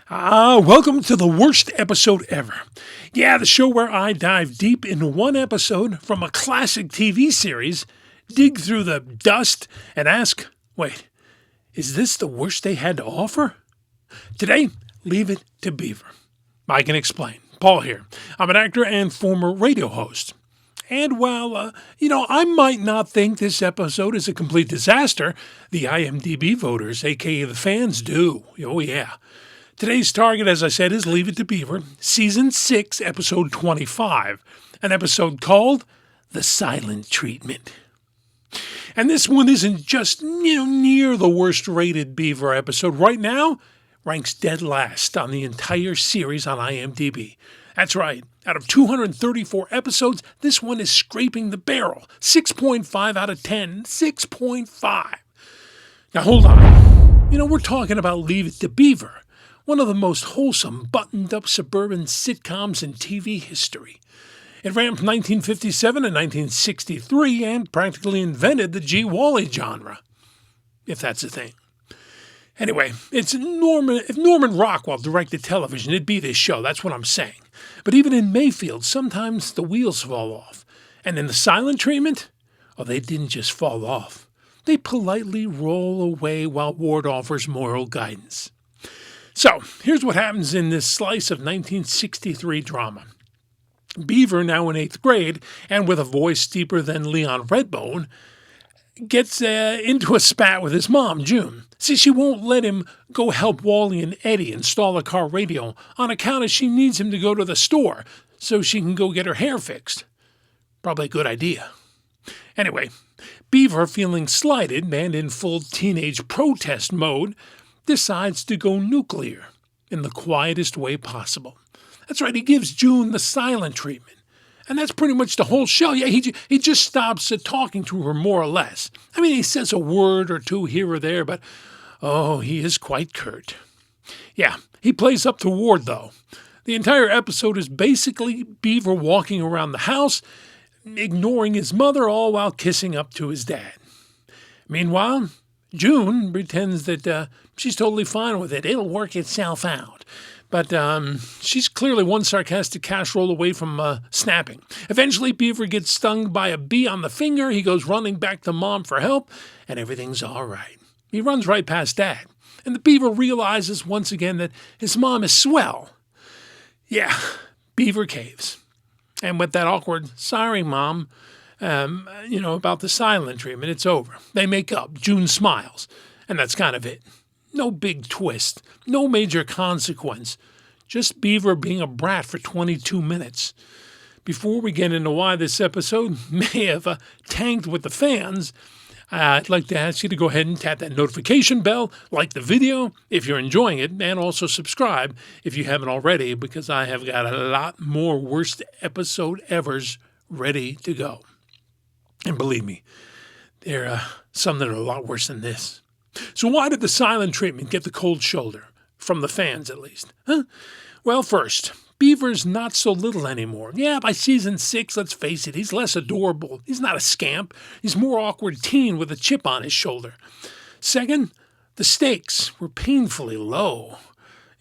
Welcome to the worst episode ever. Yeah, the show where I dive deep into one episode from a classic TV series, dig through the dust, and ask, wait, is this the worst they had to offer? Today, Leave It To Beaver. I can explain. Paul here. I'm an actor and former radio host. And while, I might not think this episode is a complete disaster, the IMDb voters, aka the fans, do. Oh, yeah. Today's target, as I said, is Leave It To Beaver, Season 6, Episode 25, an episode called The Silent Treatment. And this one isn't just, near the worst-rated Beaver episode. Right now, ranks dead last on the entire series on IMDb. That's right. Out of 234 episodes, this one is scraping the barrel. 6.5 out of 10. 6.5. Now, hold on. We're talking about Leave It To Beaver, one of the most wholesome, buttoned-up suburban sitcoms in TV history. It ran from 1957 to 1963 and practically invented the G. Wally genre, if that's a thing. Anyway, if Norman Rockwell directed television, it'd be this show. That's what I'm saying. But even in Mayfield, sometimes the wheels fall off. And in The Silent Treatment, they didn't just fall off. They politely roll away while Ward offers moral guidance. So, here's what happens in this slice of 1963 drama. Beaver, now in 8th grade, and with a voice deeper than Leon Redbone, gets into a spat with his mom, June. See, she won't let him go help Wally and Eddie install a car radio on account of she needs him to go to the store so she can go get her hair fixed. Probably a good idea. Anyway, Beaver, feeling slighted and in full teenage protest mode, decides to go nuclear in the quietest way possible. That's right, he gives June the silent treatment. And that's pretty much the whole show. Yeah, he just stops talking to her more or less. I mean, he says a word or two here or there, but, he is quite curt. Yeah, he plays up to Ward, though. The entire episode is basically Beaver walking around the house, ignoring his mother, all while kissing up to his dad. Meanwhile, June pretends that she's totally fine with it. It'll work itself out. But she's clearly one sarcastic casserole away from snapping. Eventually, Beaver gets stung by a bee on the finger. He goes running back to Mom for help, and everything's all right. He runs right past Dad. And the Beaver realizes once again that his mom is swell. Yeah, Beaver caves. And with that awkward, sorry, Mom, about the silent treatment, it's over. They make up. June smiles. And that's kind of it. No big twist. No major consequence. Just Beaver being a brat for 22 minutes. Before we get into why this episode may have tanked with the fans, I'd like to ask you to go ahead and tap that notification bell, like the video if you're enjoying it, and also subscribe if you haven't already, because I have got a lot more worst episode evers ready to go. And believe me, there are some that are a lot worse than this. So why did the silent treatment get the cold shoulder? From the fans, at least. Huh? Well, first, Beaver's not so little anymore. Yeah, by season 6, let's face it, he's less adorable. He's not a scamp. He's more awkward teen with a chip on his shoulder. Second, the stakes were painfully low.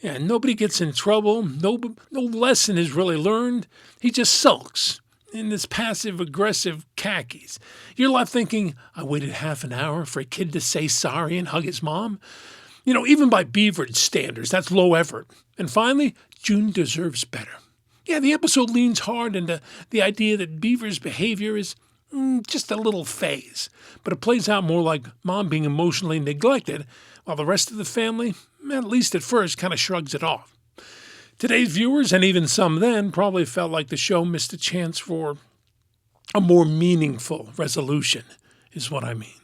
Yeah, nobody gets in trouble. No lesson is really learned. He just sulks in this passive-aggressive khakis. You're left thinking, I waited half an hour for a kid to say sorry and hug his mom? Even by Beaver's standards, that's low effort. And finally, June deserves better. Yeah, the episode leans hard into the idea that Beaver's behavior is just a little phase. But it plays out more like Mom being emotionally neglected, while the rest of the family, at least at first, kind of shrugs it off. Today's viewers, and even some then, probably felt like the show missed a chance for a more meaningful resolution, is what I mean.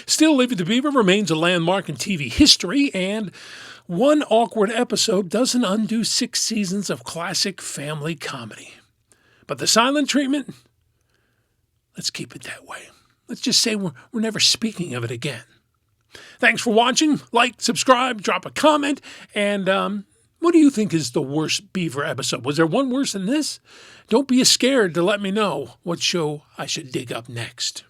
Still, Leave It To Beaver remains a landmark in TV history, and one awkward episode doesn't undo 6 seasons of classic family comedy. But the silent treatment, let's keep it that way. Let's just say we're never speaking of it again. Thanks for watching. Like, subscribe, drop a comment, and what do you think is the worst Beaver episode? Was there one worse than this? Don't be scared to let me know what show I should dig up next.